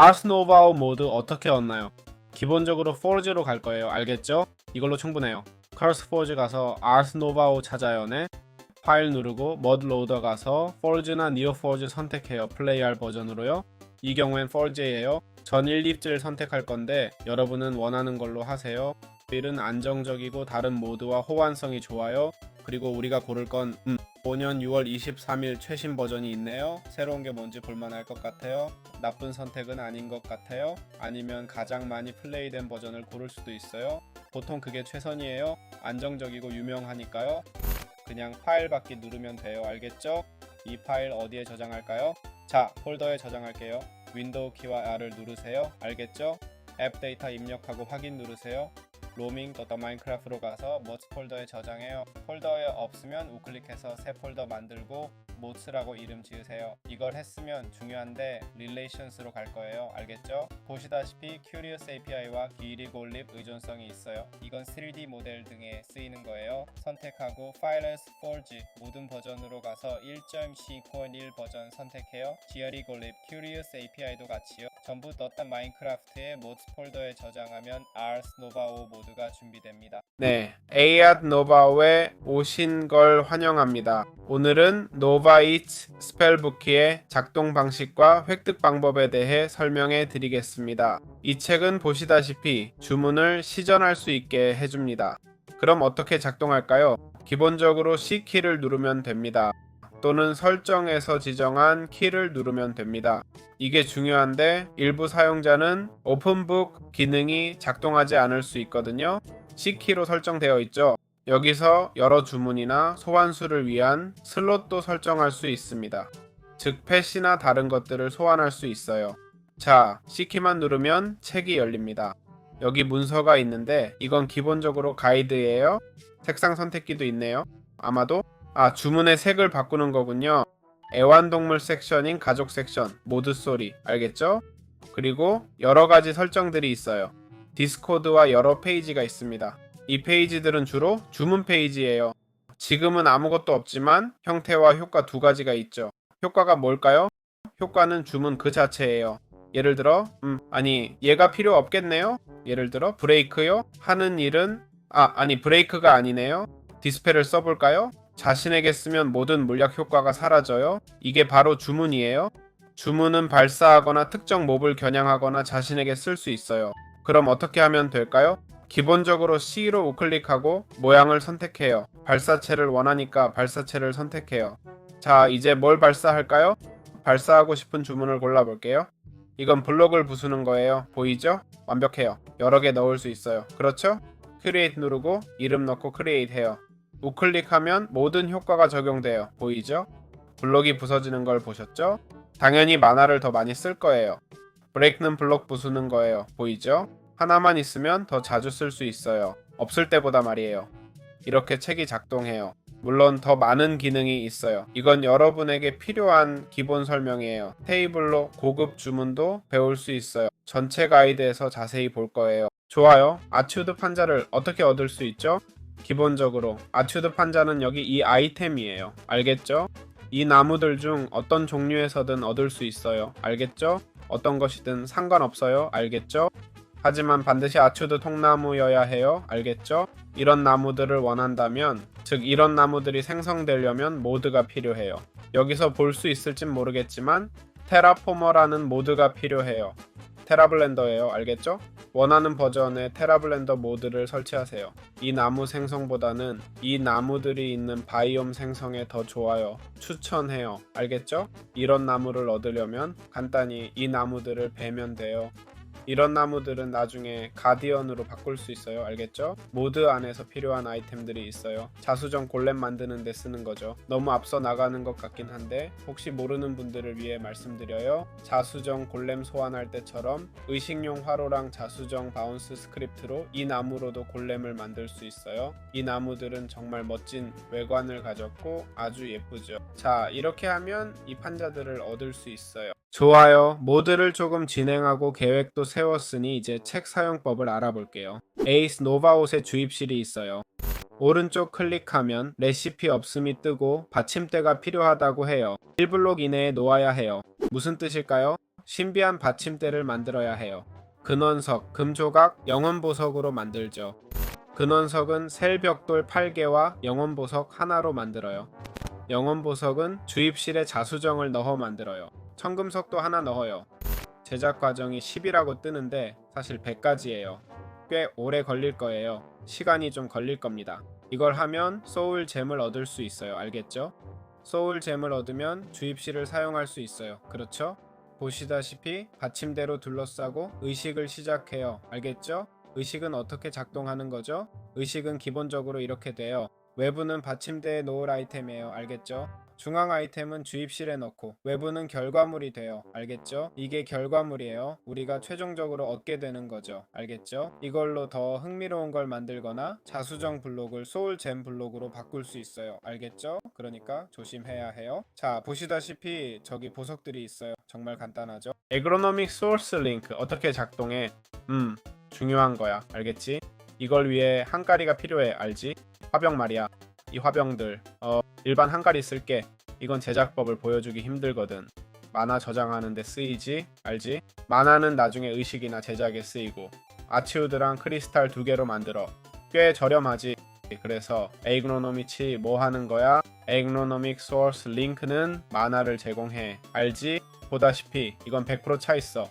아스노바오 모드 어떻게 얻나요? 기본적으로 포르즈로 갈 거예요. 알겠죠? 이걸로 충분해요. 커스포즈 가서 아스노바오 찾아요네. 파일 누르고 머드로더 가서 포르즈나 니오포르즈 선택해요. 플레이할 버전으로요. 이 경우엔 포르즈예요. 전일립질 선택할 건데 여러분은 원하는 걸로 하세요. 빌은 안정적이고 다른 모드와 호환성이 좋아요. 그리고 우리가 고를 건 5년 6월 23일 최신 버전이 있네요. 새로운 게 뭔지 볼만할 것 같아요. 나쁜 선택은 아닌 것 같아요. 아니면 가장 많이 플레이된 버전을 고를 수도 있어요. 보통 그게 최선이에요. 안정적이고 유명하니까요. 그냥 파일 받기 누르면 돼요. 알겠죠? 이 파일 어디에 저장할까요? 자, 폴더에 저장할게요. 윈도우 키와 R을 누르세요. 알겠죠? 앱 데이터 입력하고 확인 누르세요. roaming.minecraft로 가서 mods 폴더에 저장해요. 폴더에 없으면 우클릭해서 새 폴더 만들고 mods라고 이름 지으세요. 이걸 했으면 중요한데 relations로 갈 거예요. 알겠죠? 보시다시피 Curious API와 길이 골립 의존성이 있어요. 이건 3D 모델 등에 쓰이는 거예요. 선택하고 File as Forge 모든 버전으로 가서 1.c.1 버전 선택해요. GRE 골립 Curious API도 같이요. 전부 .minecraft의 mods 폴더에 저장하면 arsnovaO 모드가 준비됩니다. 네, AatNovaO에 오신 걸 환영합니다. 오늘은 노바이츠 스펠부키의 작동 방식과 획득 방법에 대해 설명해 드리겠습니다. 이 책은 보시다시피 주문을 시전할 수 있게 해줍니다. 그럼 어떻게 작동할까요? 기본적으로 C키를 누르면 됩니다. 또는 설정에서 지정한 키를 누르면 됩니다. 이게 중요한데 일부 사용자는 오픈북 기능이 작동하지 않을 수 있거든요. C키로 설정되어 있죠. 여기서 여러 주문이나 소환수를 위한 슬롯도 설정할 수 있습니다. 즉 펫이나 다른 것들을 소환할 수 있어요. 자, C키만 누르면 책이 열립니다. 여기 문서가 있는데 이건 기본적으로 가이드예요. 색상 선택기도 있네요. 아마도 주문의 색을 바꾸는 거군요. 애완동물 섹션인 가족 섹션, 모드 소리, 알겠죠? 그리고 여러가지 설정들이 있어요. 디스코드와 여러 페이지가 있습니다. 이 페이지들은 주로 주문 페이지예요. 지금은 아무것도 없지만 형태와 효과 두 가지가 있죠. 효과가 뭘까요? 효과는 주문 그 자체예요. 예를 들어 얘가 필요 없겠네요. 예를 들어 브레이크요. 하는 일은 브레이크가 아니네요. 디스펠을 써볼까요? 자신에게 쓰면 모든 물약 효과가 사라져요. 이게 바로 주문이에요. 주문은 발사하거나 특정 몹을 겨냥하거나 자신에게 쓸 수 있어요. 그럼 어떻게 하면 될까요? 기본적으로 C로 우클릭하고 모양을 선택해요. 발사체를 원하니까 발사체를 선택해요. 자, 이제 뭘 발사할까요? 발사하고 싶은 주문을 골라볼게요. 이건 블록을 부수는 거예요. 보이죠? 완벽해요. 여러 개 넣을 수 있어요. 그렇죠? 크리에이트 누르고 이름 넣고 크리에이트 해요. 우클릭하면 모든 효과가 적용돼요. 보이죠? 블록이 부서지는 걸 보셨죠? 당연히 만화를 더 많이 쓸 거예요. 브레이크는 블록 부수는 거예요. 보이죠? 하나만 있으면 더 자주 쓸 수 있어요. 없을 때보다 말이에요. 이렇게 책이 작동해요. 물론 더 많은 기능이 있어요. 이건 여러분에게 필요한 기본 설명이에요. 테이블로 고급 주문도 배울 수 있어요. 전체 가이드에서 자세히 볼 거예요. 좋아요. 아튜드 판자를 어떻게 얻을 수 있죠? 기본적으로 아튜드 판자는 여기 이 아이템이에요. 알겠죠? 이 나무들 중 어떤 종류에서든 얻을 수 있어요. 알겠죠? 어떤 것이든 상관없어요. 알겠죠? 하지만 반드시 아튜드 통나무여야 해요. 알겠죠? 이런 나무들을 원한다면, 즉 이런 나무들이 생성되려면 모드가 필요해요. 여기서 볼 수 있을진 모르겠지만 테라포머라는 모드가 필요해요. 테라블렌더예요. 알겠죠? 원하는 버전의 테라블렌더 모드를 설치하세요. 이 나무 생성보다는 이 나무들이 있는 바이옴 생성에 더 좋아요. 추천해요. 알겠죠? 이런 나무를 얻으려면 간단히 이 나무들을 베면 돼요. 이런 나무들은 나중에 가디언으로 바꿀 수 있어요. 알겠죠? 모드 안에서 필요한 아이템들이 있어요. 자수정 골렘 만드는 데 쓰는 거죠. 너무 앞서 나가는 것 같긴 한데 혹시 모르는 분들을 위해 말씀드려요. 자수정 골렘 소환할 때처럼 의식용 화로랑 자수정 바운스 스크립트로 이 나무로도 골렘을 만들 수 있어요. 이 나무들은 정말 멋진 외관을 가졌고 아주 예쁘죠. 자, 이렇게 하면 이 판자들을 얻을 수 있어요. 좋아요. 모드를 조금 진행하고 계획도 세웠으니 이제 책 사용법을 알아볼게요. 에이스 노바옷의 주입실이 있어요. 오른쪽 클릭하면 레시피 없음이 뜨고 받침대가 필요하다고 해요. 1블록 이내에 놓아야 해요. 무슨 뜻일까요? 신비한 받침대를 만들어야 해요. 근원석, 금조각, 영원보석으로 만들죠. 근원석은 셀벽돌 8개와 영원보석 하나로 만들어요. 영원보석은 주입실에 자수정을 넣어 만들어요. 청금석도 하나 넣어요. 제작 과정이 10이라고 뜨는데 사실 100까지예요. 꽤 오래 걸릴 거예요. 시간이 좀 걸릴 겁니다. 이걸 하면 소울 잼을 얻을 수 있어요. 알겠죠? 소울 잼을 얻으면 주입실을 사용할 수 있어요. 그렇죠? 보시다시피 받침대로 둘러싸고 의식을 시작해요. 알겠죠? 의식은 어떻게 작동하는 거죠? 의식은 기본적으로 이렇게 돼요. 외부는 받침대에 놓을 아이템이에요. 알겠죠? 중앙 아이템은 주입실에 넣고 외부는 결과물이 돼요. 알겠죠? 이게 결과물이에요. 우리가 최종적으로 얻게 되는 거죠. 알겠죠? 이걸로 더 흥미로운 걸 만들거나 자수정 블록을 소울 잼 블록으로 바꿀 수 있어요. 알겠죠? 그러니까 조심해야 해요. 자, 보시다시피 저기 보석들이 있어요. 정말 간단하죠? 에그로노믹 소스 링크 어떻게 작동해? 중요한 거야. 알겠지? 이걸 위해 한가리가 필요해. 알지? 화병 말이야. 이 화병들 일반 한가리 쓸게. 이건 제작법을 보여주기 힘들거든. 만화 저장하는 데 쓰이지? 알지? 만화는 나중에 의식이나 제작에 쓰이고 아치우드랑 크리스탈 2개로 만들어. 꽤 저렴하지? 그래서 에그노노미치 뭐 하는 거야? 에그노노믹 소스 링크는 만화를 제공해. 알지? 보다시피 이건 100% 차있어.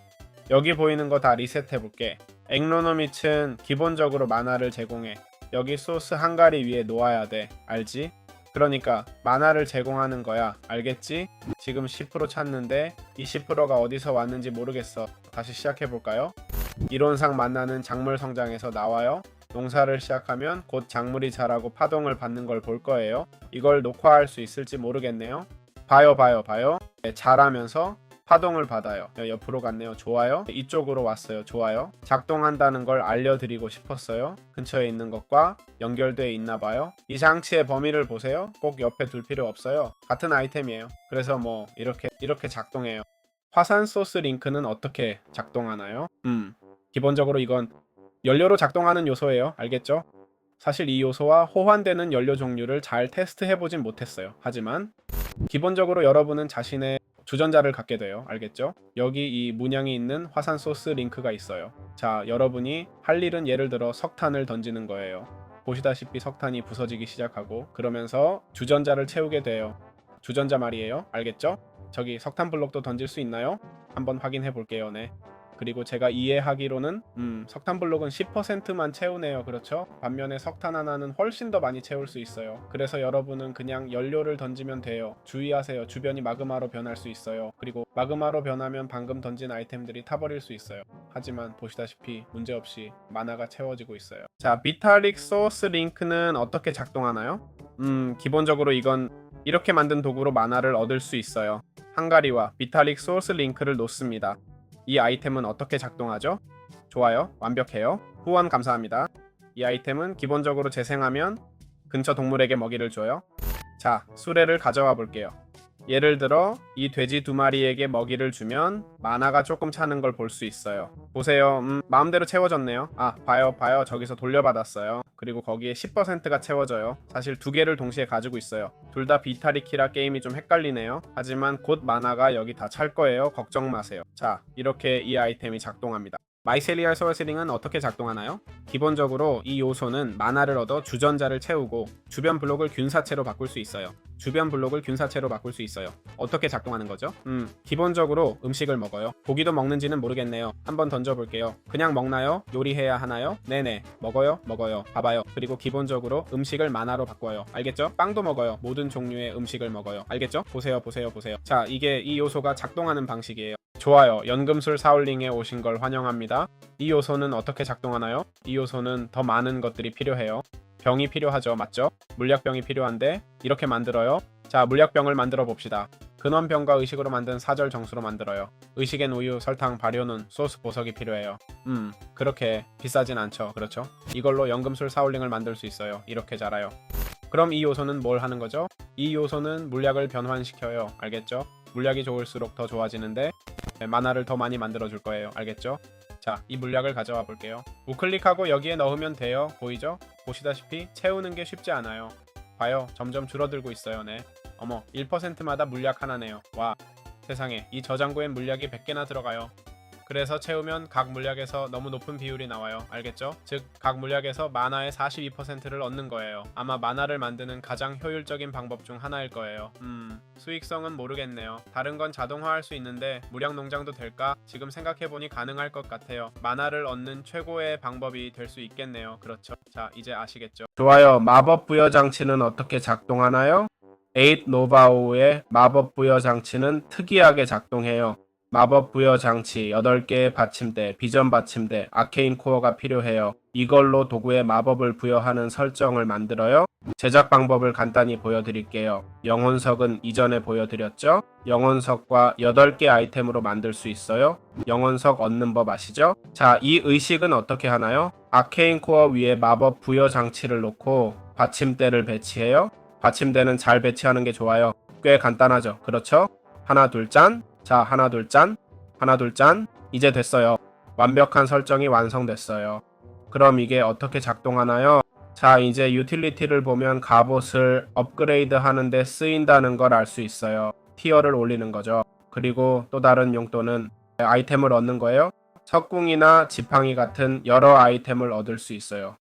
여기 보이는 거 다 리셋해볼게. 에그노노미츠는 기본적으로 만화를 제공해. 여기 소스 한가리 위에 놓아야 돼. 알지? 그러니까 만화를 제공하는 거야. 알겠지? 지금 10% 찾는데 이 10%가 어디서 왔는지 모르겠어. 다시 시작해볼까요? 이론상 만화는 작물 성장에서 나와요. 농사를 시작하면 곧 작물이 자라고 파동을 받는 걸 볼 거예요. 이걸 녹화할 수 있을지 모르겠네요. 봐요. 네, 자라면서 파동을 받아요. 옆으로 갔네요. 좋아요. 이쪽으로 왔어요. 좋아요. 작동한다는 걸 알려드리고 싶었어요. 근처에 있는 것과 연결돼 있나 봐요. 이 장치의 범위를 보세요. 꼭 옆에 둘 필요 없어요. 같은 아이템이에요. 그래서 뭐 이렇게 작동해요. 화산 소스 링크는 어떻게 작동하나요? 기본적으로 이건 연료로 작동하는 요소예요. 알겠죠? 사실 이 요소와 호환되는 연료 종류를 잘 테스트해보진 못했어요. 하지만 기본적으로 여러분은 자신의 주전자를 갖게 돼요. 알겠죠? 여기 이 문양이 있는 화산 소스 링크가 있어요. 자, 여러분이 할 일은 예를 들어 석탄을 던지는 거예요. 보시다시피 석탄이 부서지기 시작하고 그러면서 주전자를 채우게 돼요. 주전자 말이에요. 알겠죠? 저기 석탄 블록도 던질 수 있나요? 한번 확인해 볼게요. 네. 그리고 제가 이해하기로는 석탄 블록은 10%만 채우네요. 그렇죠? 반면에 석탄 하나는 훨씬 더 많이 채울 수 있어요. 그래서 여러분은 그냥 연료를 던지면 돼요. 주의하세요. 주변이 마그마로 변할 수 있어요. 그리고 마그마로 변하면 방금 던진 아이템들이 타버릴 수 있어요. 하지만 보시다시피 문제없이 만화가 채워지고 있어요. 자, 비탈릭 소스 링크는 어떻게 작동하나요? 기본적으로 이건 이렇게 만든 도구로 만화를 얻을 수 있어요. 한가리와 비탈릭 소스 링크를 놓습니다. 이 아이템은 어떻게 작동하죠? 좋아요. 완벽해요. 후원 감사합니다. 이 아이템은 기본적으로 재생하면 근처 동물에게 먹이를 줘요. 자, 수레를 가져와 볼게요. 예를 들어 이 돼지 2마리에게 먹이를 주면 만화가 조금 차는 걸 볼 수 있어요. 보세요. 마음대로 채워졌네요. 아, 봐요. 저기서 돌려받았어요. 그리고 거기에 10%가 채워져요. 사실 2개를 동시에 가지고 있어요. 둘 다 비타리키라 게임이 좀 헷갈리네요. 하지만 곧 만화가 여기 다 찰 거예요. 걱정 마세요. 자, 이렇게 이 아이템이 작동합니다. 마이셀리얼 소울스링은 어떻게 작동하나요? 기본적으로 이 요소는 만화를 얻어 주전자를 채우고 주변 블록을 균사체로 바꿀 수 있어요. 어떻게 작동하는 거죠? 기본적으로 음식을 먹어요. 고기도 먹는지는 모르겠네요. 한번 던져볼게요. 그냥 먹나요? 요리해야 하나요? 네네. 먹어요. 봐봐요. 그리고 기본적으로 음식을 만화로 바꿔요. 알겠죠? 빵도 먹어요. 모든 종류의 음식을 먹어요. 알겠죠? 보세요. 자, 이게 이 요소가 작동하는 방식이에요. 좋아요. 연금술 사울링에 오신 걸 환영합니다. 이 요소는 어떻게 작동하나요? 이 요소는 더 많은 것들이 필요해요. 병이 필요하죠. 맞죠? 물약병이 필요한데 이렇게 만들어요. 자, 물약병을 만들어 봅시다. 근원병과 의식으로 만든 사절 정수로 만들어요. 의식엔 우유, 설탕, 발효는 소스 보석이 필요해요. 그렇게 비싸진 않죠. 그렇죠? 이걸로 연금술 사울링을 만들 수 있어요. 이렇게 자라요. 그럼 이 요소는 뭘 하는 거죠? 이 요소는 물약을 변환시켜요. 알겠죠? 물약이 좋을수록 더 좋아지는데 만화를 더 많이 만들어 줄 거예요. 알겠죠? 자, 이 물약을 가져와 볼게요. 우클릭하고 여기에 넣으면 돼요. 보이죠? 보시다시피 채우는 게 쉽지 않아요. 봐요. 점점 줄어들고 있어요. 네. 어머, 1%마다 물약 하나네요. 와, 세상에, 이 저장고엔 물약이 100개나 들어가요. 그래서 채우면 각 물약에서 너무 높은 비율이 나와요. 알겠죠? 즉, 각 물약에서 마나의 42%를 얻는 거예요. 아마 마나를 만드는 가장 효율적인 방법 중 하나일 거예요. 수익성은 모르겠네요. 다른 건 자동화할 수 있는데 물약 농장도 될까? 지금 생각해보니 가능할 것 같아요. 마나를 얻는 최고의 방법이 될 수 있겠네요. 그렇죠? 자, 이제 아시겠죠? 좋아요. 마법 부여 장치는 어떻게 작동하나요? 8 노바오의 마법 부여 장치는 특이하게 작동해요. 마법 부여 장치 8개의 받침대, 비전 받침대, 아케인 코어가 필요해요. 이걸로 도구에 마법을 부여하는 설정을 만들어요. 제작 방법을 간단히 보여드릴게요. 영혼석은 이전에 보여드렸죠? 영혼석과 8개 아이템으로 만들 수 있어요. 영혼석 얻는 법 아시죠? 자, 이 의식은 어떻게 하나요? 아케인 코어 위에 마법 부여 장치를 놓고 받침대를 배치해요. 받침대는 잘 배치하는 게 좋아요. 꽤 간단하죠? 그렇죠? 하나 둘 짠. 자, 하나 둘 짠, 하나 둘 짠. 이제 됐어요. 완벽한 설정이 완성됐어요. 그럼 이게 어떻게 작동하나요? 자, 이제 유틸리티를 보면 갑옷을 업그레이드 하는데 쓰인다는 걸 알 수 있어요. 티어를 올리는 거죠. 그리고 또 다른 용도는 아이템을 얻는 거예요. 석궁이나 지팡이 같은 여러 아이템을 얻을 수 있어요.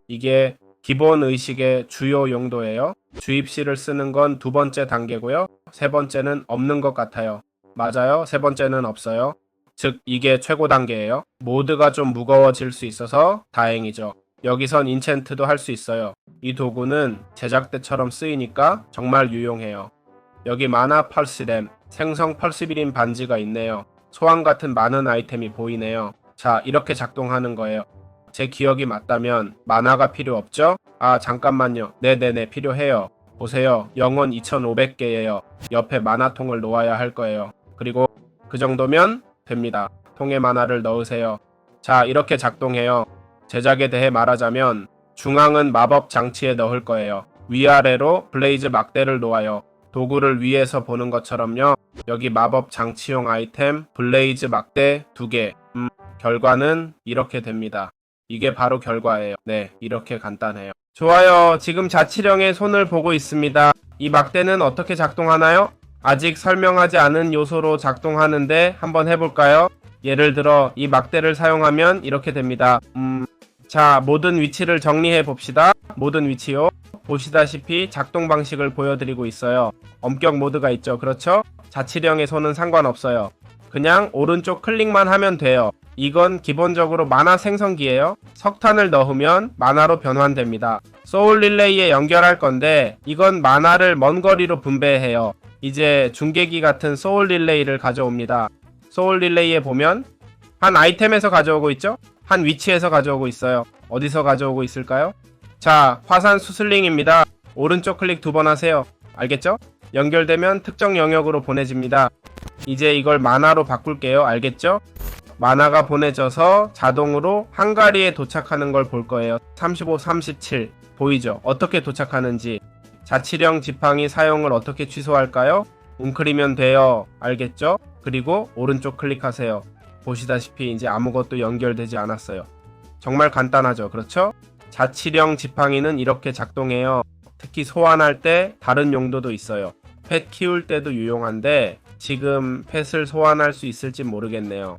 이게 기본 의식의 주요 용도예요. 주입시를 쓰는 건 두 번째 단계고요. 세 번째는 없는 것 같아요. 맞아요. 세 번째는 없어요. 즉, 이게 최고 단계예요. 모드가 좀 무거워질 수 있어서 다행이죠. 여기선 인챈트도 할 수 있어요. 이 도구는 제작 때처럼 쓰이니까 정말 유용해요. 여기 마나 펄스램, 생성 펄스비린 반지가 있네요. 소환 같은 많은 아이템이 보이네요. 자, 이렇게 작동하는 거예요. 제 기억이 맞다면 마나가 필요 없죠? 아, 잠깐만요. 네네네, 필요해요. 보세요. 영혼 2500개예요. 옆에 마나통을 놓아야 할 거예요. 그리고 그 정도면 됩니다. 통에 마나를 넣으세요. 자, 이렇게 작동해요. 제작에 대해 말하자면 중앙은 마법 장치에 넣을 거예요. 위아래로 블레이즈 막대를 놓아요. 도구를 위에서 보는 것처럼요. 여기 마법 장치용 아이템 블레이즈 막대 2개. 결과는 이렇게 됩니다. 이게 바로 결과예요. 네, 이렇게 간단해요. 좋아요. 지금 자치령의 손을 보고 있습니다. 이 막대는 어떻게 작동하나요? 아직 설명하지 않은 요소로 작동하는데 한번 해볼까요? 예를 들어 이 막대를 사용하면 이렇게 됩니다. 자, 모든 위치를 정리해 봅시다. 모든 위치요. 보시다시피 작동 방식을 보여드리고 있어요. 엄격 모드가 있죠. 그렇죠? 자치령의 손은 상관없어요. 그냥 오른쪽 클릭만 하면 돼요. 이건 기본적으로 마나 생성기예요. 석탄을 넣으면 마나로 변환됩니다. 소울 릴레이에 연결할 건데 이건 마나를 먼 거리로 분배해요. 이제 중계기 같은 소울 릴레이를 가져옵니다. 소울 릴레이에 보면 한 아이템에서 가져오고 있죠? 한 위치에서 가져오고 있어요. 어디서 가져오고 있을까요? 자, 화산 수슬링입니다. 오른쪽 클릭 2번 하세요. 알겠죠? 연결되면 특정 영역으로 보내집니다. 이제 이걸 마나로 바꿀게요. 알겠죠? 마나가 보내져서 자동으로 한가리에 도착하는 걸 볼 거예요. 35, 37 보이죠? 어떻게 도착하는지. 자치령 지팡이 사용을 어떻게 취소할까요? 웅크리면 돼요. 알겠죠? 그리고 오른쪽 클릭하세요. 보시다시피 이제 아무것도 연결되지 않았어요. 정말 간단하죠? 그렇죠? 자치령 지팡이는 이렇게 작동해요. 특히 소환할 때 다른 용도도 있어요. 펫 키울 때도 유용한데 지금 펫을 소환할 수 있을지 모르겠네요.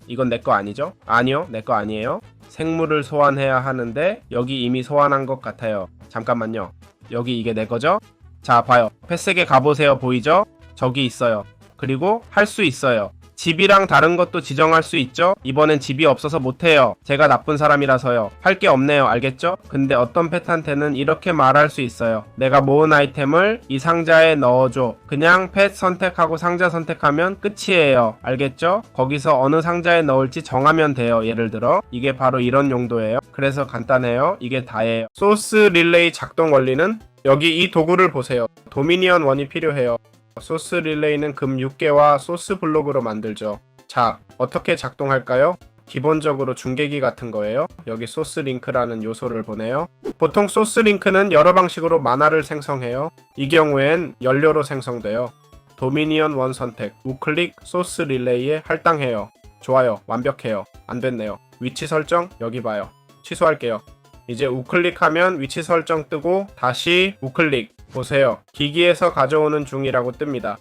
이건 내 거 아니죠? 아니요, 내 거 아니에요. 생물을 소환해야 하는데 여기 이미 소환한 것 같아요. 잠깐만요. 여기 이게 내 거죠? 자, 봐요. 펫에게 가보세요. 보이죠? 저기 있어요. 그리고 할 수 있어요. 집이랑 다른 것도 지정할 수 있죠? 이번엔 집이 없어서 못해요. 제가 나쁜 사람이라서요. 할 게 없네요. 알겠죠? 근데 어떤 펫한테는 이렇게 말할 수 있어요. 내가 모은 아이템을 이 상자에 넣어줘. 그냥 펫 선택하고 상자 선택하면 끝이에요. 알겠죠? 거기서 어느 상자에 넣을지 정하면 돼요. 예를 들어 이게 바로 이런 용도예요. 그래서 간단해요. 이게 다예요. 소스 릴레이 작동 원리는 여기 이 도구를 보세요. 도미니언 1이 필요해요. 소스 릴레이는 금 6개와 소스 블록으로 만들죠. 자, 어떻게 작동할까요? 기본적으로 중계기 같은 거예요. 여기 소스 링크라는 요소를 보내요. 보통 소스 링크는 여러 방식으로 마나를 생성해요. 이 경우엔 연료로 생성돼요. 도미니언 1 선택, 우클릭, 소스 릴레이에 할당해요. 좋아요, 완벽해요. 안 됐네요. 위치 설정 여기 봐요. 취소할게요. 이제 우클릭하면 위치 설정 뜨고 다시 우클릭 보세요. 기기에서 가져오는 중이라고 뜹니다.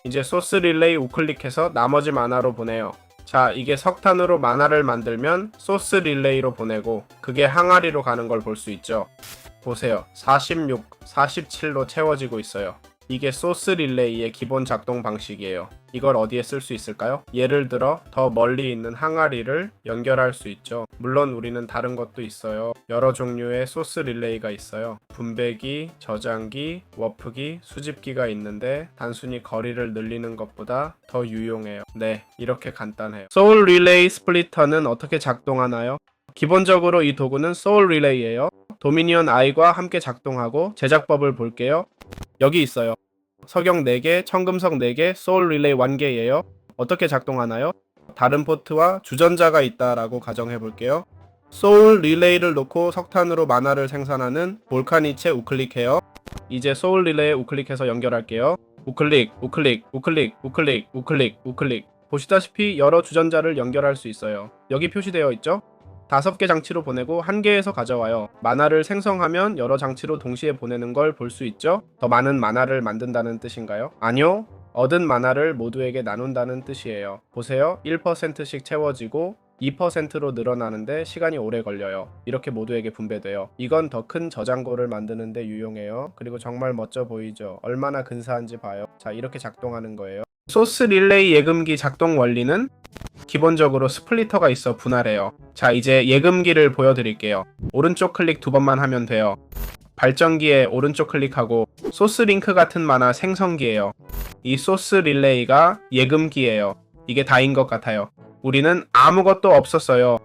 이제 소스 릴레이 우클릭해서 나머지 만화로 보내요. 자, 이게 석탄으로 만화를 만들면 소스 릴레이로 보내고 그게 항아리로 가는 걸 볼 수 있죠. 보세요. 46, 47로 채워지고 있어요. 이게 소스 릴레이의 기본 작동 방식이에요. 이걸 어디에 쓸 수 있을까요? 예를 들어 더 멀리 있는 항아리를 연결할 수 있죠. 물론 우리는 다른 것도 있어요. 여러 종류의 소스 릴레이가 있어요. 분배기, 저장기, 워프기, 수집기가 있는데 단순히 거리를 늘리는 것보다 더 유용해요. 네, 이렇게 간단해요. 소울 릴레이 스플리터는 어떻게 작동하나요? 기본적으로 이 도구는 소울 릴레이예요. 도미니언 I과 함께 작동하고 제작법을 볼게요. 여기 있어요. 석영 4개, 청금석 4개, 소울 릴레이 1개예요. 어떻게 작동하나요? 다른 포트와 주전자가 있다라고 가정해 볼게요. 소울 릴레이를 놓고 석탄으로 만화를 생산하는 볼카니체 우클릭해요. 이제 소울 릴레이에 우클릭해서 연결할게요. 우클릭, 우클릭, 우클릭, 우클릭, 우클릭, 우클릭. 보시다시피 여러 주전자를 연결할 수 있어요. 여기 표시되어 있죠? 5개 장치로 보내고 1개에서 가져와요. 만화를 생성하면 여러 장치로 동시에 보내는 걸 볼 수 있죠? 더 많은 만화를 만든다는 뜻인가요? 아니요. 얻은 만화를 모두에게 나눈다는 뜻이에요. 보세요. 1%씩 채워지고 2%로 늘어나는데 시간이 오래 걸려요. 이렇게 모두에게 분배돼요. 이건 더 큰 저장고를 만드는데 유용해요. 그리고 정말 멋져 보이죠? 얼마나 근사한지 봐요. 자, 이렇게 작동하는 거예요. 소스 릴레이 예금기 작동 원리는 기본적으로 스플리터가 있어 분할해요. 자, 이제 예금기를 보여드릴게요. 오른쪽 클릭 2번만 하면 돼요. 발전기에 오른쪽 클릭하고 소스 링크 같은 만화 생성기예요. 이 소스 릴레이가 예금기예요. 이게 다인 것 같아요. 우리는 아무것도 없었어요.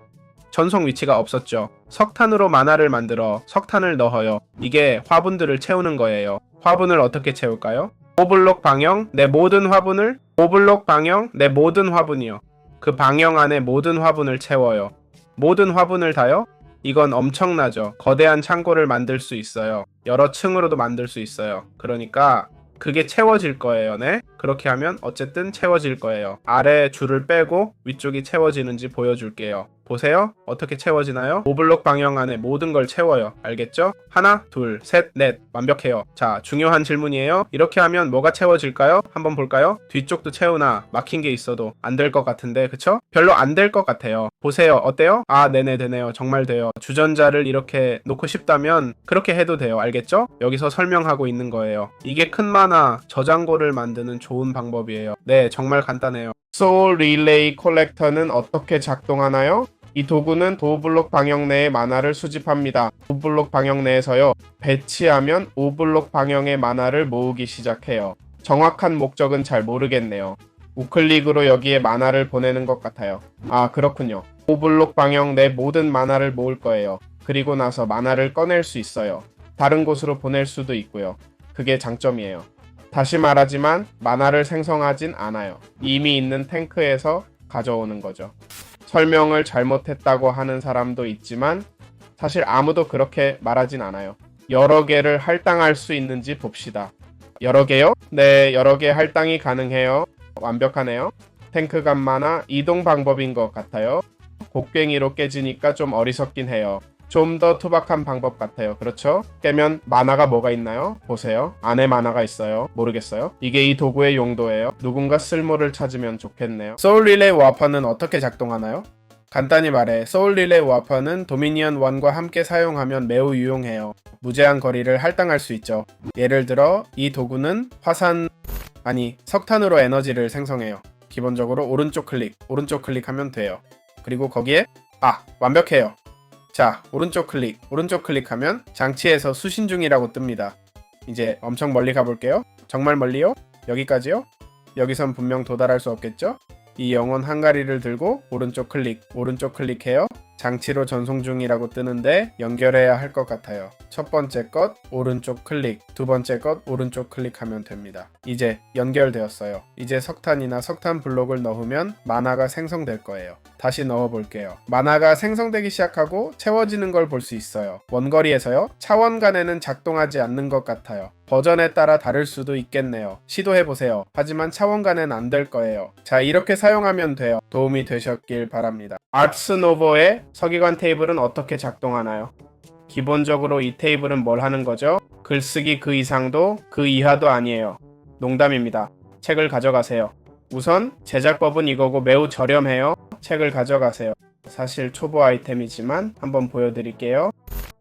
전송 위치가 없었죠. 석탄으로 만화를 만들어 석탄을 넣어요. 이게 화분들을 채우는 거예요. 화분을 어떻게 채울까요? 5블록 방형 내 모든 화분을 5블록 방형 내 모든 화분이요. 그 방형 안에 모든 화분을 채워요. 모든 화분을 다요? 이건 엄청나죠. 거대한 창고를 만들 수 있어요. 여러 층으로도 만들 수 있어요. 그러니까 그게 채워질 거예요. 네? 그렇게 하면 어쨌든 채워질 거예요. 아래 줄을 빼고 위쪽이 채워지는지 보여줄게요. 보세요. 어떻게 채워지나요? 5블록 방향 안에 모든 걸 채워요. 알겠죠? 하나, 둘, 셋, 넷. 완벽해요. 자, 중요한 질문이에요. 이렇게 하면 뭐가 채워질까요? 한번 볼까요? 뒤쪽도 채우나 막힌 게 있어도 안 될 것 같은데, 그쵸? 별로 안 될 것 같아요. 보세요. 어때요? 아, 네네, 되네요. 정말 돼요. 주전자를 이렇게 놓고 싶다면 그렇게 해도 돼요. 알겠죠? 여기서 설명하고 있는 거예요. 이게 큰 만화, 저장고를 만드는 좋은 방법이에요. 네, 정말 간단해요. 소울 릴레이 콜렉터는 어떻게 작동하나요? 이 도구는 도어블록 방형 내의 만화를 수집합니다. 5블록 방형 내에서요. 배치하면 5블록 방형의 만화를 모으기 시작해요. 정확한 목적은 잘 모르겠네요. 우클릭으로 여기에 만화를 보내는 것 같아요. 아, 그렇군요. 5블록 방형 내 모든 만화를 모을 거예요. 그리고 나서 만화를 꺼낼 수 있어요. 다른 곳으로 보낼 수도 있고요. 그게 장점이에요. 다시 말하지만 만화를 생성하진 않아요. 이미 있는 탱크에서 가져오는 거죠. 설명을 잘못했다고 하는 사람도 있지만 사실 아무도 그렇게 말하진 않아요. 여러 개를 할당할 수 있는지 봅시다. 여러 개요? 네, 여러 개 할당이 가능해요. 완벽하네요. 탱크 간 만화 이동 방법인 것 같아요. 곡괭이로 깨지니까 좀 어리석긴 해요. 좀 더 투박한 방법 같아요. 그렇죠? 깨면 만화가 뭐가 있나요? 보세요. 안에 만화가 있어요. 모르겠어요? 이게 이 도구의 용도예요. 누군가 쓸모를 찾으면 좋겠네요. 소울 릴레이 워퍼는 어떻게 작동하나요? 간단히 말해 소울 릴레이 워퍼는 도미니언 1과 함께 사용하면 매우 유용해요. 무제한 거리를 할당할 수 있죠. 예를 들어 이 도구는 석탄으로 에너지를 생성해요. 기본적으로 오른쪽 클릭하면 돼요. 그리고 거기에 완벽해요. 자, 오른쪽 클릭하면 장치에서 수신 중이라고 ตึ 이제 엄청 멀리 가볼게요. 정말 멀리요? 여기까지요? 여기선 분명 도달할 수 없겠죠? 이 영혼 항아리를 들고 오른쪽 클릭해요. 장치로 전송 중이라고 뜨는데 연결해야 할 것 같아요. 첫 번째 것 오른쪽 클릭, 두 번째 것 오른쪽 클릭하면 됩니다. 이제 연결되었어요. 이제 석탄이나 석탄 블록을 넣으면 만화가 생성될 거예요. 다시 넣어볼게요. 만화가 생성되기 시작하고 채워지는 걸 볼 수 있어요. 원거리에서요. 차원 간에는 작동하지 않는 것 같아요. 버전에 따라 다를 수도 있겠네요. 시도해보세요. 하지만 차원 간엔 안 될 거예요. 자, 이렇게 사용하면 돼요. 도움이 되셨길 바랍니다. 아츠노버의 서기관 테이블은 어떻게 작동하나요? 기본적으로 이 테이블은 뭘 하는 거죠? 글쓰기 그 이상도 그 이하도 아니에요. 농담입니다. 책을 가져가세요. 우선 제작법은 이거고 매우 저렴해요. 책을 가져가세요. 사실 초보 아이템이지만 한번 보여드릴게요.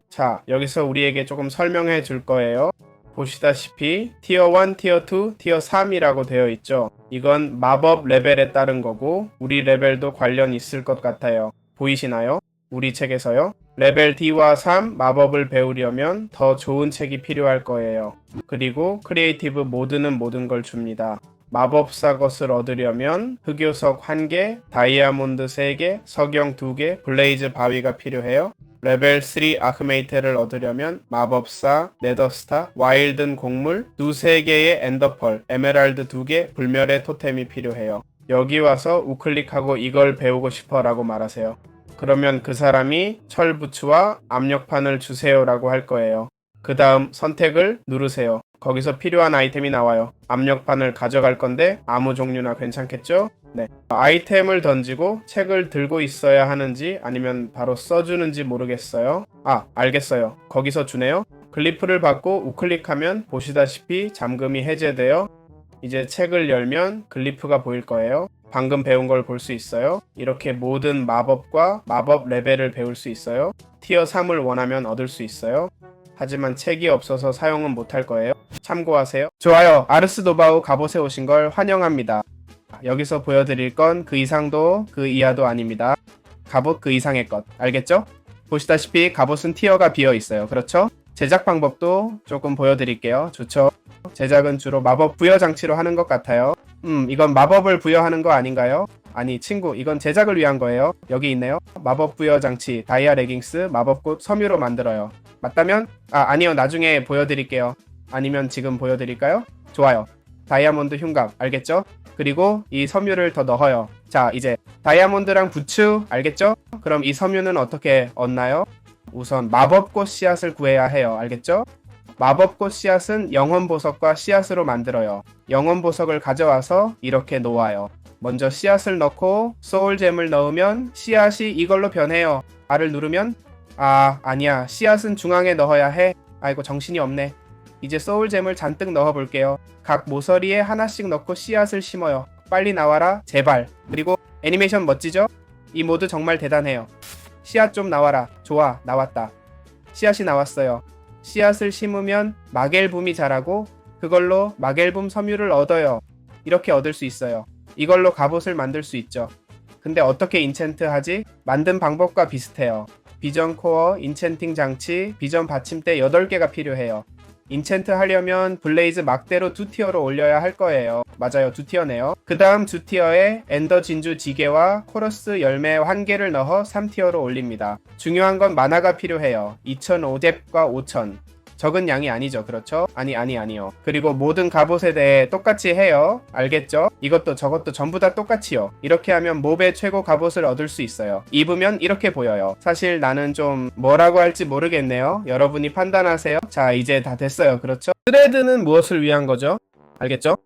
자, 여기서 우리에게 조금 설명해 줄 거예요. 보시다시피 티어 1, 티어 2, 티어 3이라고 되어 있죠. 이건 마법 레벨에 따른 거고 우리 레벨도 관련 있을 것 같아요. 보이시나요? 우리 책에서요. 레벨 D와 3 마법을 배우려면 더 좋은 책이 필요할 거예요. 그리고 크리에이티브 모드는 모든 걸 줍니다. 마법사 것을 얻으려면 흑요석 1개, 다이아몬드 3개, 석영 2개, 블레이즈 바위가 필요해요. 레벨 3 아크메이트를 얻으려면 마법사, 네더스타, 와일든 곡물, 두세 개의 엔더펄, 에메랄드 2개, 불멸의 토템이 필요해요. 여기 와서 우클릭하고 이걸 배우고 싶어 라고 말하세요. 그러면 그 사람이 철부츠와 압력판을 주세요 라고 할 거예요. 그 다음 선택을 누르세요. 거기서 필요한 아이템이 나와요. 압력판을 가져갈 건데 아무 종류나 괜찮겠죠? 네. 아이템을 던지고 책을 들고 있어야 하는지 아니면 바로 써주는지 모르겠어요. 아, 알겠어요. 거기서 주네요. 글리프를 받고 우클릭하면 보시다시피 잠금이 해제되어 이제 책을 열면 글리프가 보일 거예요. 방금 배운 걸 볼 수 있어요. 이렇게 모든 마법과 마법 레벨을 배울 수 있어요. 티어 3을 원하면 얻을 수 있어요. 하지만 책이 없어서 사용은 못할 거예요. 참고하세요. 좋아요. 아르스 노바우 갑옷에 오신 걸 환영합니다. 여기서 보여드릴 건 그 이상도 그 이하도 아닙니다. 갑옷 그 이상의 것. 알겠죠? 보시다시피 갑옷은 티어가 비어 있어요. 그렇죠? 제작 방법도 조금 보여드릴게요. 좋죠? 제작은 주로 마법 부여 장치로 하는 것 같아요. 이건 마법을 부여하는 거 아닌가요? 아니 친구, 이건 제작을 위한 거예요. 여기 있네요. 마법 부여 장치, 다이아 레깅스, 마법꽃, 섬유로 만들어요. 맞다면? 아니요. 나중에 보여드릴게요. 아니면 지금 보여드릴까요? 좋아요. 다이아몬드 흉갑, 알겠죠? 그리고 이 섬유를 더 넣어요. 자, 이제 다이아몬드랑 부츠, 알겠죠? 그럼 이 섬유는 어떻게 얻나요? 우선 마법꽃 씨앗을 구해야 해요. 알겠죠? 마법꽃 씨앗은 영혼보석과 씨앗으로 만들어요. 영혼보석을 가져와서 이렇게 놓아요. 먼저 씨앗을 넣고 소울잼을 넣으면 씨앗이 이걸로 변해요. R을 누르면 아니야. 씨앗은 중앙에 넣어야 해. 아이고 정신이 없네. 이제 소울잼을 잔뜩 넣어볼게요. 각 모서리에 하나씩 넣고 씨앗을 심어요. 빨리 나와라 제발. 그리고 애니메이션 멋지죠? 이 모드 정말 대단해요. 씨앗 좀 나와라. 좋아, 나왔다. 씨앗이 나왔어요. 씨앗을 심으면 마겔붐이 자라고 그걸로 마겔붐 섬유를 얻어요. 이렇게 얻을 수 있어요. 이걸로 갑옷을 만들 수 있죠. 근데 어떻게 인챈트 하지? 만든 방법과 비슷해요. 비전 코어, 인챈팅 장치, 비전 받침대 8개가 필요해요. 인챈트 하려면 블레이즈 막대로 2티어로 올려야 할 거예요. 맞아요, 2티어네요. 그 다음 2티어에 엔더 진주 지게와 코러스 열매 1개를 넣어 3티어로 올립니다. 중요한 건 마나가 필요해요. 2005뎁과 5000. 적은 양이 아니죠, 그렇죠? 아니요. 그리고 모든 갑옷에 대해 똑같이 해요. 알겠죠? 이것도 저것도 전부 다 똑같이요. 이렇게 하면 몹의 최고 갑옷을 얻을 수 있어요. 입으면 이렇게 보여요. 사실 나는 좀 뭐라고 할지 모르겠네요. 여러분이 판단하세요. 자, 이제 다 됐어요. 그렇죠? 스레드는 무엇을 위한 거죠? 알겠죠?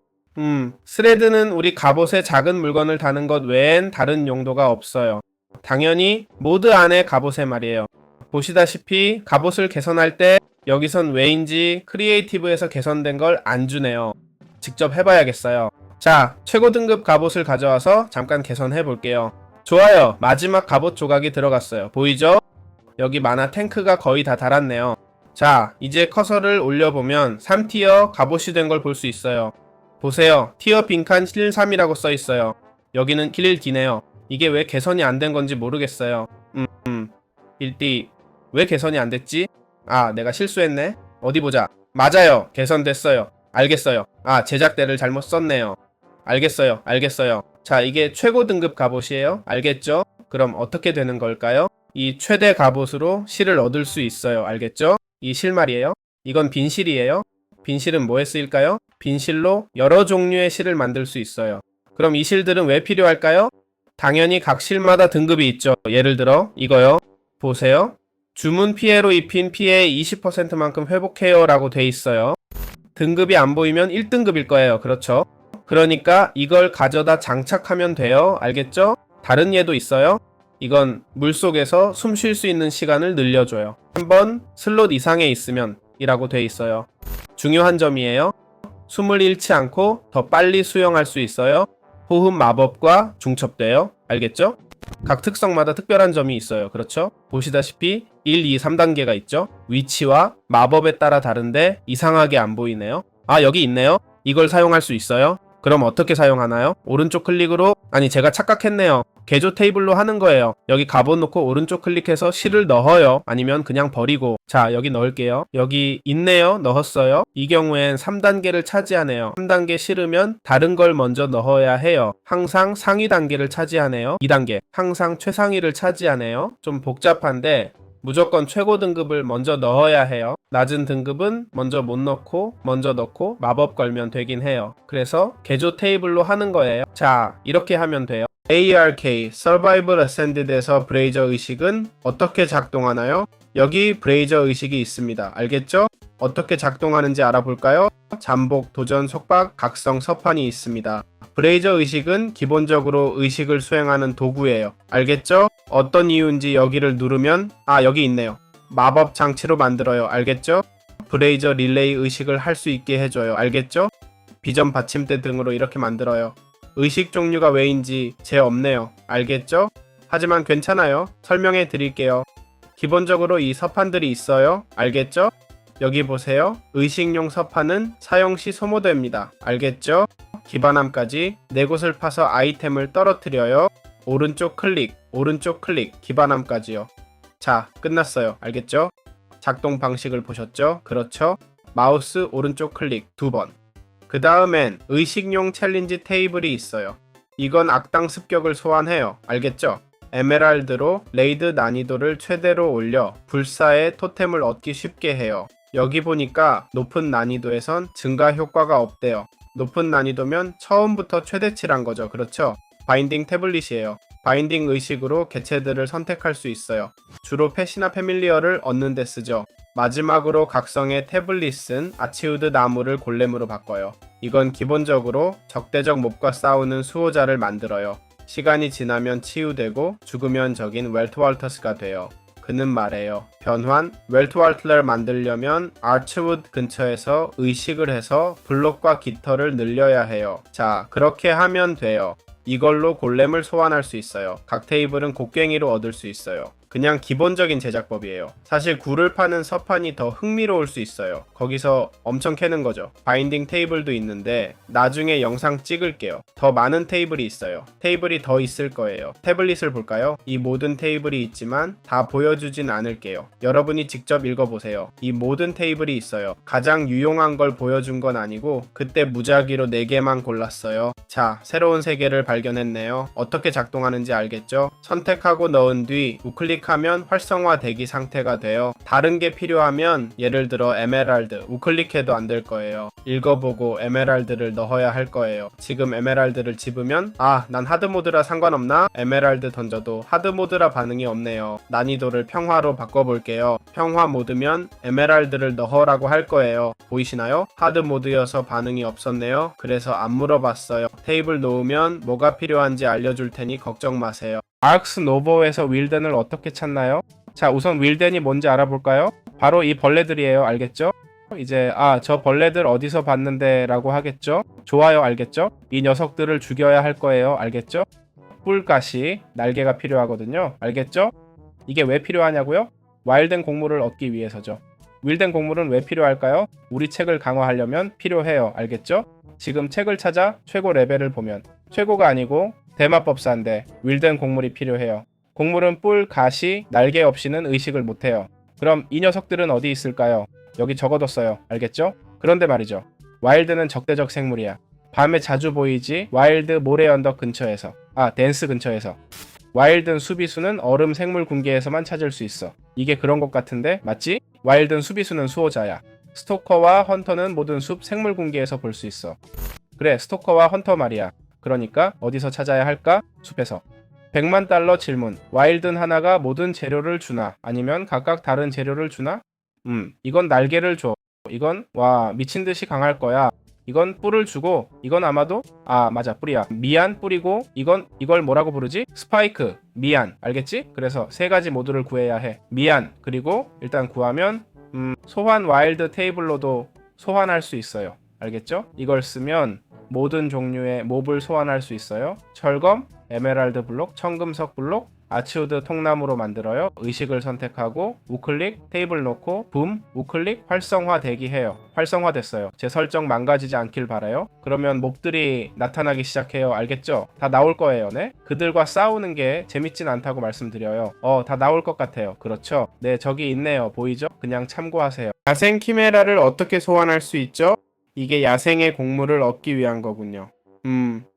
스레드는 우리 갑옷에 작은 물건을 다는 것 외엔 다른 용도가 없어요. 당연히 모드 안에 갑옷에 말이에요. 보시다시피 갑옷을 개선할 때 여기선 왜인지 크리에이티브에서 개선된 걸 안 주네요. 직접 해봐야겠어요. 자, 최고 등급 갑옷을 가져와서 잠깐 개선해 볼게요. 좋아요. 마지막 갑옷 조각이 들어갔어요. 보이죠? 여기 마나 탱크가 거의 다 달았네요. 자, 이제 커서를 올려보면 3티어 갑옷이 된 걸 볼 수 있어요. 보세요. 티어 빈칸 킬 3이라고 써있어요. 여기는 킬 D네요. 이게 왜 개선이 안 된 건지 모르겠어요. 1D 왜 개선이 안 됐지? 내가 실수했네. 어디 보자. 맞아요. 개선됐어요. 알겠어요. 제작대를 잘못 썼네요. 알겠어요. 자, 이게 최고 등급 갑옷이에요. 알겠죠? 그럼 어떻게 되는 걸까요? 이 최대 갑옷으로 실을 얻을 수 있어요. 알겠죠? 이 실 말이에요. 이건 빈실이에요. 빈실은 뭐에 쓰일까요? 빈실로 여러 종류의 실을 만들 수 있어요. 그럼 이 실들은 왜 필요할까요? 당연히 각 실마다 등급이 있죠. 예를 들어 이거요. 보세요. 주문 피해로 입힌 피해 20%만큼 회복해요 라고 돼 있어요. 등급이 안 보이면 1등급일 거예요. 그렇죠? 그러니까 이걸 가져다 장착하면 돼요. 알겠죠? 다른 예도 있어요. 이건 물속에서 숨 쉴 수 있는 시간을 늘려줘요. 한번 슬롯 이상에 있으면 이라고 돼 있어요. 중요한 점이에요. 숨을 잃지 않고 더 빨리 수영할 수 있어요. 호흡 마법과 중첩돼요. 알겠죠? 각 특성마다 특별한 점이 있어요. 그렇죠? 보시다시피 1, 2, 3단계가 있죠? 위치와 마법에 따라 다른데 이상하게 안 보이네요. 아, 여기 있네요. 이걸 사용할 수 있어요. 그럼 어떻게 사용하나요? 오른쪽 클릭으로, 아니 제가 착각했네요. 개조 테이블로 하는 거예요. 여기 갑옷 놓고 오른쪽 클릭해서 실을 넣어요. 아니면 그냥 버리고. 자, 여기 넣을게요. 여기 있네요. 넣었어요. 이 경우엔 3단계를 차지하네요. 3단계 싫으면 다른 걸 먼저 넣어야 해요. 항상 상위 단계를 차지하네요. 2단계. 항상 최상위를 차지하네요. 좀 복잡한데 무조건 최고 등급을 먼저 넣어야 해요. 낮은 등급은 먼저 못 넣고 먼저 넣고 마법 걸면 되긴 해요. 그래서 개조 테이블로 하는 거예요. 자, 이렇게 하면 돼요. ARK Survival Ascended에서 브레이저 의식은 어떻게 작동하나요? 여기 브레이저 의식이 있습니다. 알겠죠? 어떻게 작동하는지 알아볼까요? 잠복, 도전, 속박, 각성, 서판이 있습니다. 브레이저 의식은 기본적으로 의식을 수행하는 도구예요. 알겠죠? 어떤 이유인지 여기를 누르면 여기 있네요. 마법 장치로 만들어요. 알겠죠? 브레이저 릴레이 의식을 할 수 있게 해줘요. 알겠죠? 비전 받침대 등으로 이렇게 만들어요. 의식 종류가 왜인지 제 없네요. 알겠죠? 하지만 괜찮아요. 설명해 드릴게요. 기본적으로 이 서판들이 있어요. 알겠죠? 여기 보세요. 의식용 서판은 사용 시 소모됩니다. 알겠죠? 기반함까지 4곳을 파서 아이템을 떨어뜨려요. 오른쪽 클릭, 오른쪽 클릭, 기반함까지요. 자, 끝났어요. 알겠죠? 작동 방식을 보셨죠? 그렇죠? 마우스 오른쪽 클릭 2번. 그 다음엔 의식용 챌린지 테이블이 있어요. 이건 악당 습격을 소환해요. 알겠죠? 에메랄드로 레이드 난이도를 최대로 올려 불사의 토템을 얻기 쉽게 해요. 여기 보니까 높은 난이도에선 증가 효과가 없대요. 높은 난이도면 처음부터 최대치란 거죠. 그렇죠? 바인딩 태블릿이에요. 바인딩 의식으로 개체들을 선택할 수 있어요. 주로 펫이나 패밀리어를 얻는 데 쓰죠. 마지막으로 각성의 태블릿은 아치우드 나무를 골렘으로 바꿔요. 이건 기본적으로 적대적 몹과 싸우는 수호자를 만들어요. 시간이 지나면 치유되고 죽으면 적인 웰트왈터스가 돼요. 그는 말해요. 변환, 웰트왈트를 만들려면 아치우드 근처에서 의식을 해서 블록과 깃털을 늘려야 해요. 자, 그렇게 하면 돼요. 이걸로 골렘을 소환할 수 있어요. 각 테이블은 곡괭이로 얻을 수 있어요. 그냥 기본적인 제작법이에요. 사실 굴을 파는 서판이 더 흥미로울 수 있어요. 거기서 엄청 캐는 거죠. 바인딩 테이블도 있는데 나중에 영상 찍을게요. 더 많은 테이블이 있어요. 테이블이 더 있을 거예요. 태블릿을 볼까요? 이 모든 테이블이 있지만 다 보여주진 않을게요. 여러분이 직접 읽어보세요. 이 모든 테이블이 있어요. 가장 유용한 걸 보여준 건 아니고 그때 무작위로 4개만 골랐어요. 자, 새로운 세계를 발견했네요. 어떻게 작동하는지 알겠죠? 선택하고 넣은 뒤 우클릭하면 활성화 대기 상태가 돼요. 다른 게 필요하면 예를 들어 에메랄드 우클릭해도 안 될 거예요. 읽어보고 에메랄드를 넣어야 할 거예요. 지금 에메랄드를 집으면 난 하드모드라 상관없나? 에메랄드 던져도 하드모드라 반응이 없네요. 난이도를 평화로 바꿔볼게요. 평화 모드면 에메랄드를 넣으라고 할 거예요. 보이시나요? 하드모드여서 반응이 없었네요. 그래서 안 물어봤어요. 테이블 놓으면 뭐가 필요한지 알려줄 테니 걱정 마세요. 아크스 노보에서 윌덴을 어떻게 찾나요? 자, 우선 윌덴이 뭔지 알아볼까요? 바로 이 벌레들이에요. 알겠죠? 이제 저 벌레들 어디서 봤는데 라고 하겠죠? 좋아요. 알겠죠? 이 녀석들을 죽여야 할 거예요. 알겠죠? 뿔가시, 날개가 필요하거든요. 알겠죠? 이게 왜 필요하냐고요? 와일덴 곡물을 얻기 위해서죠. 윌덴 곡물은 왜 필요할까요? 우리 책을 강화하려면 필요해요. 알겠죠? 지금 책을 찾아 최고 레벨을 보면 최고가 아니고 대마법사인데 윌덴 곡물이 필요해요. 곡물은 뿔, 가시, 날개 없이는 의식을 못해요. 그럼 이 녀석들은 어디 있을까요? 여기 적어뒀어요. 알겠죠? 그런데 말이죠. 와일드는 적대적 생물이야. 밤에 자주 보이지 와일드 모래 언덕 근처에서 댄스 근처에서. 와일든 수비수는 얼음 생물 군계에서만 찾을 수 있어. 이게 그런 것 같은데 맞지? 와일든 수비수는 수호자야. 스토커와 헌터는 모든 숲 생물 군계에서 볼 수 있어. 그래, 스토커와 헌터 말이야. 그러니까 어디서 찾아야 할까? 숲에서. 100만 달러 질문. 와일든 하나가 모든 재료를 주나? 아니면 각각 다른 재료를 주나? 이건 날개를 줘. 이건 미친듯이 강할 거야. 이건 뿔을 주고 이건 아마도 맞아, 뿔이야. 미안 뿔이고 이걸 뭐라고 부르지? 스파이크. 미안. 알겠지? 그래서 3가지 모두를 구해야 해. 미안. 그리고 일단 구하면 소환 와일드 테이블로도 소환할 수 있어요. 알겠죠? 이걸 쓰면 모든 종류의 몹을 소환할 수 있어요. 철검, 에메랄드 블록, 청금석 블록, 아치우드 통나무로 만들어요. 의식을 선택하고 우클릭, 테이블 놓고 붐, 우클릭, 활성화 대기해요. 활성화됐어요. 제 설정 망가지지 않길 바라요. 그러면 몹들이 나타나기 시작해요. 알겠죠? 다 나올 거예요. 네? 그들과 싸우는 게 재밌진 않다고 말씀드려요. 다 나올 것 같아요. 그렇죠? 네, 저기 있네요. 보이죠? 그냥 참고하세요. 야생 키메라를 어떻게 소환할 수 있죠? 이게 야생의 곡물을 얻기 위한 거군요.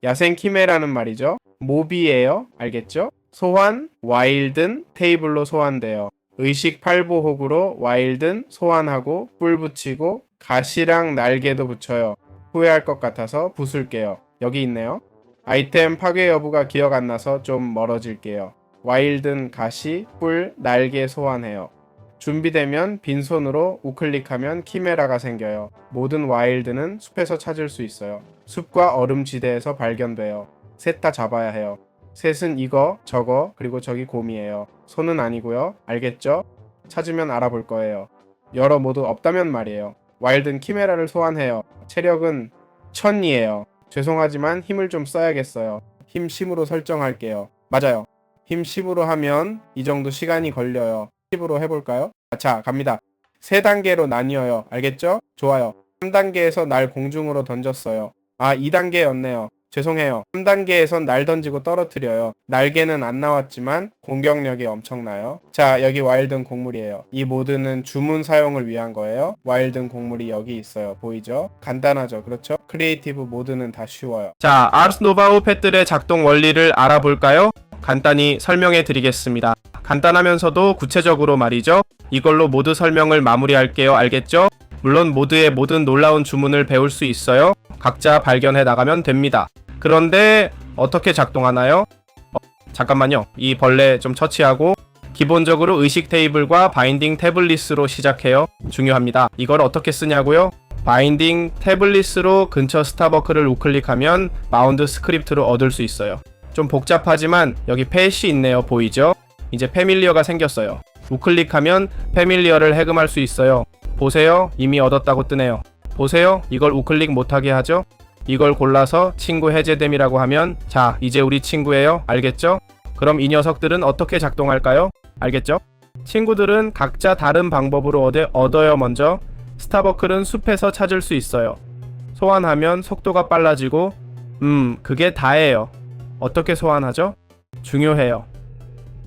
야생 키메라는 말이죠. 몹이에요. 알겠죠? 소환, 와일든, 테이블로 소환돼요. 의식 8보호구로 와일든 소환하고 뿔 붙이고 가시랑 날개도 붙여요. 후회할 것 같아서 부술게요. 여기 있네요. 아이템 파괴 여부가 기억 안 나서 좀 멀어질게요. 와일든 가시, 뿔, 날개 소환해요. 준비되면 빈손으로 우클릭하면 키메라가 생겨요. 모든 와일드는 숲에서 찾을 수 있어요. 숲과 얼음지대에서 발견돼요. 셋 다 잡아야 해요. 셋은 이거, 저거, 그리고 저기 곰이에요. 손은 아니고요. 알겠죠? 찾으면 알아볼 거예요. 여러 모두 없다면 말이에요. 와일드는 키메라를 소환해요. 체력은 1000이에요. 죄송하지만 힘을 좀 써야겠어요. 힘 10으로 설정할게요. 맞아요. 힘 10으로 하면 이 정도 시간이 걸려요. 10으로 해볼까요? 자, 갑니다. 3단계로 나뉘어요. 알겠죠? 좋아요. 3단계에서 날 공중으로 던졌어요. 2단계였네요. 죄송해요. 3단계에선 날 던지고 떨어뜨려요. 날개는 안 나왔지만 공격력이 엄청나요. 자, 여기 와일든 곡물이에요. 이 모드는 주문 사용을 위한 거예요. 와일든 곡물이 여기 있어요. 보이죠? 간단하죠? 그렇죠? 크리에이티브 모드는 다 쉬워요. 자, 아르스 노바우 팻들의 작동 원리를 알아볼까요? 간단히 설명해 드리겠습니다. 간단하면서도 구체적으로 말이죠. 이걸로 모드 설명을 마무리할게요. 알겠죠? 물론 모드의 모든 놀라운 주문을 배울 수 있어요. 각자 발견해 나가면 됩니다. 그런데 어떻게 작동하나요? 잠깐만요. 이 벌레 좀 처치하고 기본적으로 의식 테이블과 바인딩 태블릿으로 시작해요. 중요합니다. 이걸 어떻게 쓰냐고요? 바인딩 태블릿으로 근처 스타버크를 우클릭하면 마운드 스크립트로 얻을 수 있어요. 좀 복잡하지만 여기 펫이 있네요. 보이죠? 이제 패밀리어가 생겼어요. 우클릭하면 패밀리어를 해금할 수 있어요. 보세요. 이미 얻었다고 뜨네요. 보세요. 이걸 우클릭 못하게 하죠? 이걸 골라서 친구 해제됨이라고 하면 자, 이제 우리 친구예요. 알겠죠? 그럼 이 녀석들은 어떻게 작동할까요? 알겠죠? 친구들은 각자 다른 방법으로 얻어요. 먼저 스타버클은 숲에서 찾을 수 있어요. 소환하면 속도가 빨라지고 그게 다예요. 어떻게 소환하죠? 중요해요.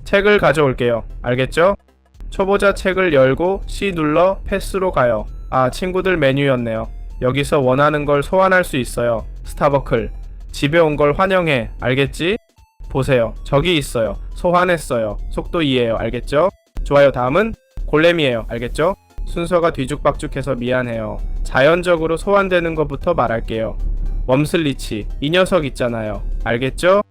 책을 가져올게요. 알겠죠? 초보자 책을 열고 C 눌러 패스로 가요. 친구들 메뉴였네요. 여기서 원하는 걸 소환할 수 있어요. 스타버클. 집에 온 걸 환영해. 알겠지? 보세요. 저기 있어요. 소환했어요. 속도 2예요. 알겠죠? 좋아요. 다음은 골렘이에요. 알겠죠? 순서가 뒤죽박죽해서 미안해요. 자연적으로 소환되는 것부터 말할게요. 웜슬리치. 이 녀석 있잖아요. 알겠죠?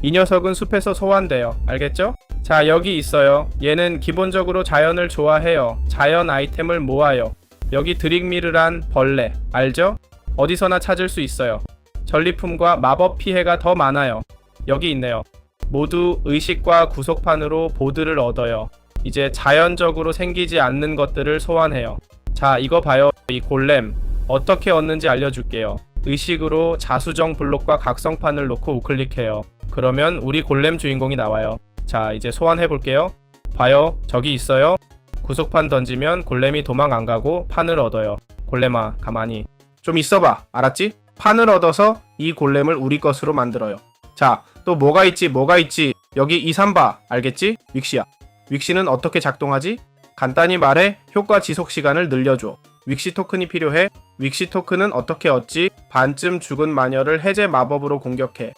이 녀석은 숲에서 소환돼요. 알겠죠? 자, 여기 있어요. 얘는 기본적으로 자연을 좋아해요. 자연 아이템을 모아요. 여기 드릭미르란 벌레. 알죠? 어디서나 찾을 수 있어요. 전리품과 마법 피해가 더 많아요. 여기 있네요. 모두 의식과 구속판으로 보드를 얻어요. 이제 자연적으로 생기지 않는 것들을 소환해요. 자, 이거 봐요. 이 골렘. 어떻게 얻는지 알려줄게요. 의식으로 자수정 블록과 각성판을 놓고 우클릭해요. 그러면 우리 골렘 주인공이 나와요. 자, 이제 소환해 볼게요. 봐요. 저기 있어요. 구속판 던지면 골렘이 도망 안 가고 판을 얻어요. 골렘아, 가만히 좀 있어봐. 알았지? 판을 얻어서 이 골렘을 우리 것으로 만들어요. 자, 또 뭐가 있지? 여기 2, 3바. 알겠지? 윅시야. 윅시는 어떻게 작동하지? 간단히 말해 효과 지속 시간을 늘려줘. 윅시 토큰이 필요해. 윅시 토큰은 어떻게 얻지? 반쯤 죽은 마녀를 해제 마법으로 공격해.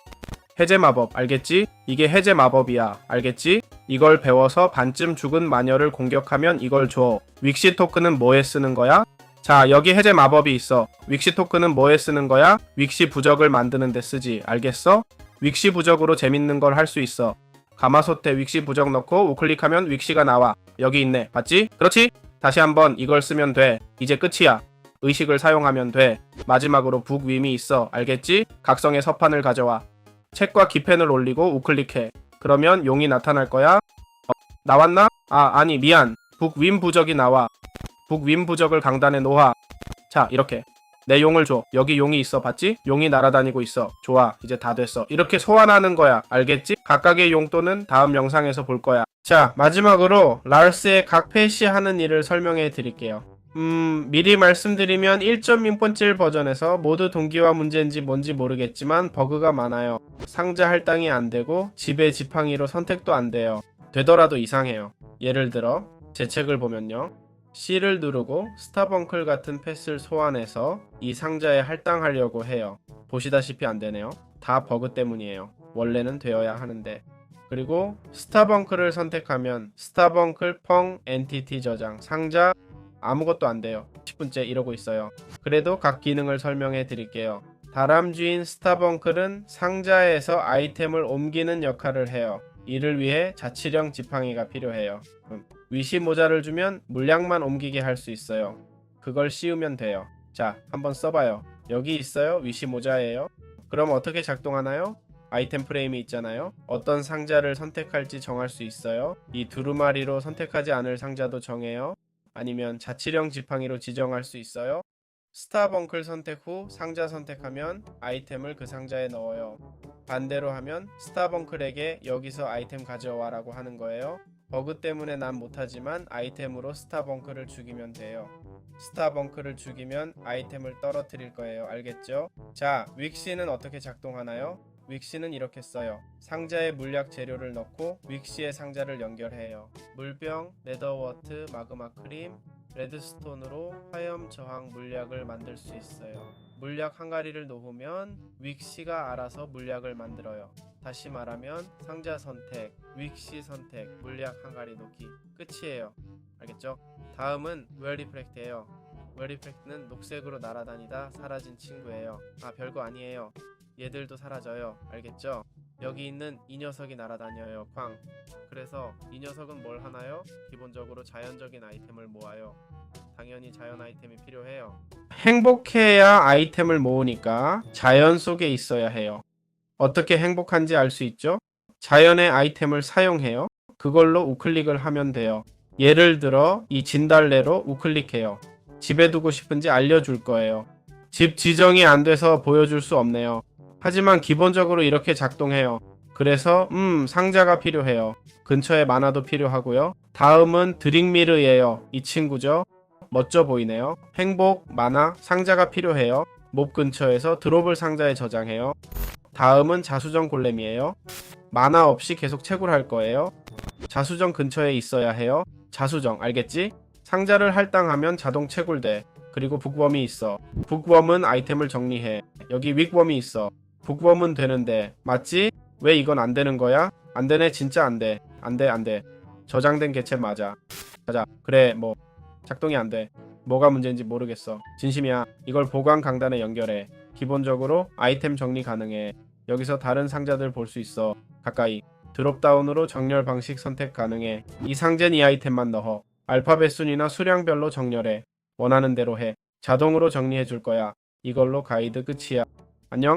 해제 마법. 알겠지? 이게 해제 마법이야. 알겠지? 이걸 배워서 반쯤 죽은 마녀를 공격하면 이걸 줘. 윅시 토큰은 뭐에 쓰는 거야? 자, 여기 해제 마법이 있어. 윅시 토큰은 뭐에 쓰는 거야? 윅시 부적을 만드는 데 쓰지. 알겠어? 윅시 부적으로 재밌는 걸 할 수 있어. 가마솥에 윅시 부적 넣고 우클릭하면 윅시가 나와. 여기 있네. 봤지? 그렇지? 다시 한번 이걸 쓰면 돼. 이제 끝이야. 의식을 사용하면 돼. 마지막으로 북위미 있어. 알겠지? 각성의 서판을 가져와. 책과 기펜을 올리고 우클릭해. 그러면 용이 나타날 거야. 나왔나? 아니 미안. 북윈 부적이 나와. 북윈 부적을 강단에 놓아. 자, 이렇게 내 용을 줘. 여기 용이 있어. 봤지? 용이 날아다니고 있어. 좋아. 이제 다 됐어. 이렇게 소환하는 거야. 알겠지? 각각의 용도는 다음 영상에서 볼 거야. 자, 마지막으로 랄스의 각 패시 하는 일을 설명해 드릴게요. 미리 말씀드리면 1.6.1 버전에서 모두 동기화 문제인지 뭔지 모르겠지만 버그가 많아요. 상자 할당이 안 되고 지배 지팡이로 선택도 안 돼요. 되더라도 이상해요. 예를 들어 제 책을 보면요. C를 누르고 스타벙클 같은 패스를 소환해서 이 상자에 할당하려고 해요. 보시다시피 안 되네요. 다 버그 때문이에요. 원래는 되어야 하는데. 그리고 스타벙클을 선택하면 스타벙클 펑 엔티티 저장 상자 아무것도 안 돼요. 10분째 이러고 있어요. 그래도 각 기능을 설명해 드릴게요. 다람쥐인 스타벙클은 상자에서 아이템을 옮기는 역할을 해요. 이를 위해 자치령 지팡이가 필요해요. 위시 모자를 주면 물량만 옮기게 할 수 있어요. 그걸 씌우면 돼요. 자, 한번 써봐요. 여기 있어요. 위시 모자예요. 그럼 어떻게 작동하나요? 아이템 프레임이 있잖아요. 어떤 상자를 선택할지 정할 수 있어요. 이 두루마리로 선택하지 않을 상자도 정해요. 아니면 자치령 지팡이로 지정할 수 있어요. 스타벙클 선택 후 상자 선택하면 아이템을 그 상자에 넣어요. 반대로 하면 스타벙클에게 여기서 아이템 가져와 라고 하는 거예요. 버그 때문에 난 못하지만 아이템으로 스타벙클을 죽이면 돼요. 스타벙클을 죽이면 아이템을 떨어뜨릴 거예요. 알겠죠? 자, 윅시는 어떻게 작동하나요? 윅시는 이렇게 써요. 상자에 물약 재료를 넣고 윅시의 상자를 연결해요. 물병, 레더워트, 마그마 크림, 레드스톤으로 화염 저항 물약을 만들 수 있어요. 물약 항아리를 놓으면 윅시가 알아서 물약을 만들어요. 다시 말하면 상자 선택, 윅시 선택, 물약 항아리 놓기 끝이에요. 알겠죠? 다음은 웰리프렉트예요. 웰리프렉트는 녹색으로 날아다니다 사라진 친구예요. 아, 별거 아니에요. 얘들도 사라져요. 알겠죠? 여기 있는 이 녀석이 날아다녀요. 쾅. 그래서 이 녀석은 뭘 하나요? 기본적으로 자연적인 아이템을 모아요. 당연히 자연 아이템이 필요해요. 행복해야 아이템을 모으니까 자연 속에 있어야 해요. 어떻게 행복한지 알 수 있죠? 자연의 아이템을 사용해요. 그걸로 우클릭을 하면 돼요. 예를 들어 이 진달래로 우클릭해요. 집에 두고 싶은지 알려줄 거예요. 집 지정이 안 돼서 보여줄 수 없네요. 하지만 기본적으로 이렇게 작동해요. 그래서 상자가 필요해요. 근처에 만화도 필요하고요. 다음은 드링미르예요. 이 친구죠. 멋져 보이네요. 행복, 만화, 상자가 필요해요. 몹 근처에서 드롭을 상자에 저장해요. 다음은 자수정 골렘이에요. 만화 없이 계속 채굴할 거예요. 자수정 근처에 있어야 해요. 자수정 알겠지? 상자를 할당하면 자동 채굴돼. 그리고 북웜이 있어. 북웜은 아이템을 정리해. 여기 윅웜이 있어. 북웜은 되는데 맞지? 왜 이건 안 되는 거야? 안 되네. 진짜 안 돼. 안 돼, 안 돼. 저장된 개체 맞아. 가자. 그래, 뭐 작동이 안 돼. 뭐가 문제인지 모르겠어. 진심이야. 이걸 보관 강단에 연결해. 기본적으로 아이템 정리 가능해. 여기서 다른 상자들 볼 수 있어. 가까이. 드롭다운으로 정렬 방식 선택 가능해. 이 상자는 이 아이템만 넣어. 알파벳 순이나 수량별로 정렬해. 원하는 대로 해. 자동으로 정리해 줄 거야. 이걸로 가이드 끝이야.